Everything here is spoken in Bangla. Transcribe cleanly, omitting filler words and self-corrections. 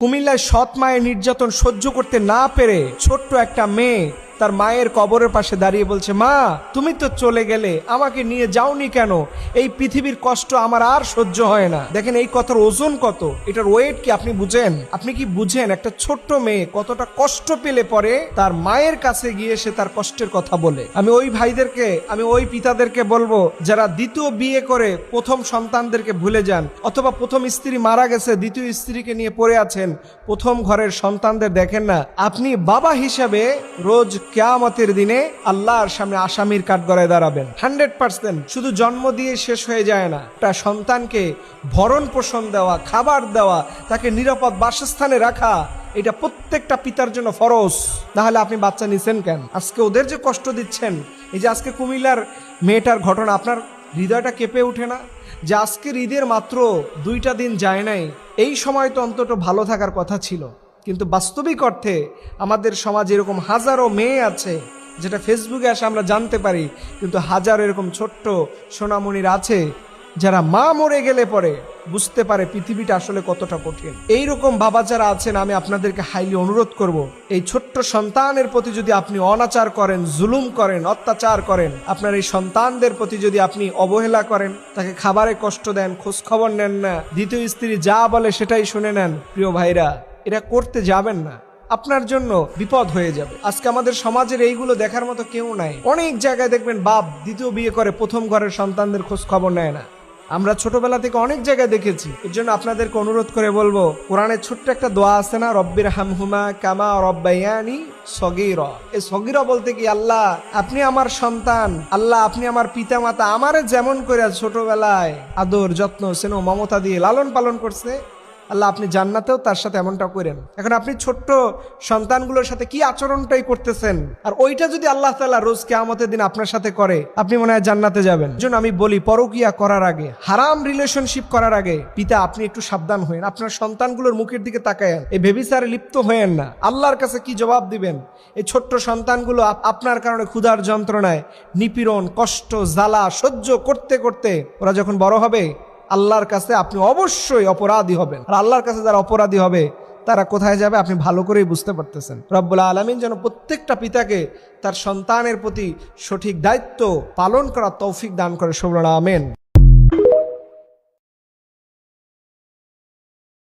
কুমিল্লায় সৎ মায়ের নির্যাতন সহ্য করতে না পেরে ছোট্ট একটা মেয়ে তার মায়ের কবরের পাশে দাঁড়িয়ে বলছে, মা তুমি তো চলে গেলে, আমাকে নিয়ে যাওনি কেন? এই পৃথিবীর কষ্ট আমার আর সহ্য হয় না। দেখেন এই কথার ওজন কত, এটার ওয়েট কি আপনি বুঝেন? আপনি কি বুঝেন একটা ছোট্ট মেয়ে কতটা কষ্ট পেলে পরে তার মায়ের কাছে গিয়ে সে তার কষ্টের কথা বলে? আমি ওই ভাইদেরকে, আমি ওই পিতাদেরকে বলবো যারা দ্বিতীয় বিয়ে করে প্রথম সন্তানদেরকে ভুলে যান, অথবা প্রথম স্ত্রী মারা গেছে দ্বিতীয় স্ত্রীকে নিয়ে পড়ে আছেন, প্রথম ঘরের সন্তানদের দেখেন না। আপনি বাবা হিসাবে রোজ কিয়ামতের দিনে আল্লাহর সামনে আসামির কাঠগড়ায় দাঁড়াবেন 100%। শুধু জন্ম দিয়ে শেষ হয়ে যায় না, একটা সন্তানকে ভরণ পোষণ দেওয়া, খাবার দেওয়া, তাকে নিরাপদ বাসস্থানে রাখা, এটা প্রত্যেকটা পিতার জন্য ফরজ। তাহলে আপনি বাচ্চা নিছেন কেন? আজকে ওদের যে কষ্ট দিচ্ছেন, এই যে আজকে কুমিল্লার মেয়েটার ঘটনা, আপনার হৃদয়টা কেঁপে ওঠে না? যে আজকের ঈদের মাত্র 2টা দিন যায় নাই, এই সময় তো অন্তত ভালো থাকার কথা ছিল। কিন্তু বাস্তবিক অর্থে আমাদের সমাজে এরকম হাজারো মেয়ে আছে, যেটা ফেসবুকে আসে আমরা জানতে পারি, কিন্তু হাজারো এরকম ছোট্ট সোনামণির আছে যারা মা মরে গেলে পরে বুঝতে পারে পৃথিবীটা আসলে কতটা কঠিন। এইরকম বাবা যারা আছেন, আমি আপনাদেরকে হাইলি অনুরোধ করব, এই ছোট্ট সন্তানের প্রতি যদি আপনি অনাচার করেন, জুলুম করেন, অত্যাচার করেন, আপনার এই সন্তানদের প্রতি যদি আপনি অবহেলা করেন, তাকে খাবারে কষ্ট দেন, খোঁজ খবর নেন না, দ্বিতীয় স্ত্রী যা বলে সেটাই শুনে নেন, প্রিয় ভাইরা এটা করতে যাবেন না, আপনার জন্য বিপদ হয়ে যাবে। আজকে আমাদের সমাজের এইগুলো দেখার মতো কেউ নাই। অনেক জায়গায় দেখবেন বাপ দ্বিতীয় বিয়ে করে প্রথম ঘরের সন্তানদের খোঁজ খবর নেয় না। আমরা ছোটবেলা থেকে অনেক জায়গায় দেখেছি। এর জন্য আপনাদেরকে অনুরোধ করে বলবো, কোরআনের ছোট্ট একটা দোয়া আছে না, রব্বির হামহুমা কামা রব্বায়ানি সগীরা। এই সগীরা বলতে কি, আল্লাহ আপনি আমার সন্তান, আল্লাহ আপনি আমার পিতা মাতা আমারে যেমন করে ছোটবেলায় আদর যত্ন স্নেহ মমতা দিয়ে লালন পালন করছে, আল্লাহ আপনি জান্নাতেও তার সাথে এমনটা করেন। এখন আপনি ছোট্ট সন্তানগুলোর সাথে কি আচরণটাই করতেছেন, আর ওইটা যদি আল্লাহ তাআলা রোজ কিয়ামতের দিন আপনার সাথে করে, আপনি মনে হয় জান্নাতে যাবেন। এজন্য আমি বলি, পরকিয়া করার আগে, হারাম রিলেশনশিপ করার আগে পিতা আপনি একটু সাবধান হয়েন, আপনার সন্তানগুলোর মুখের দিকে তাকায়েন, এই বেবিচারে লিপ্ত হয়েন না। আল্লাহর কাছে কি জবাব দিবেন? এই ছোট্ট সন্তানগুলো আপনার কারণে ক্ষুধার যন্ত্রণায় নিপীড়ন, কষ্ট, জ্বালা সহ্য করতে করতে ওরা যখন বড় হবে, আল্লাহর কাছে আপনি অবশ্যই অপরাধী হবেন। আর আল্লাহর কাছে যারা অপরাধী হবে তারা কোথায় যাবে আপনি ভালো করেই বুঝতে পারতেছেন। রব্বুল আলামিন যেন প্রত্যেকটা পিতাকে তার সন্তানের প্রতি সঠিক দায়িত্ব পালন করার তৌফিক দান করে। সুবহানাল্লাহ, আমিন।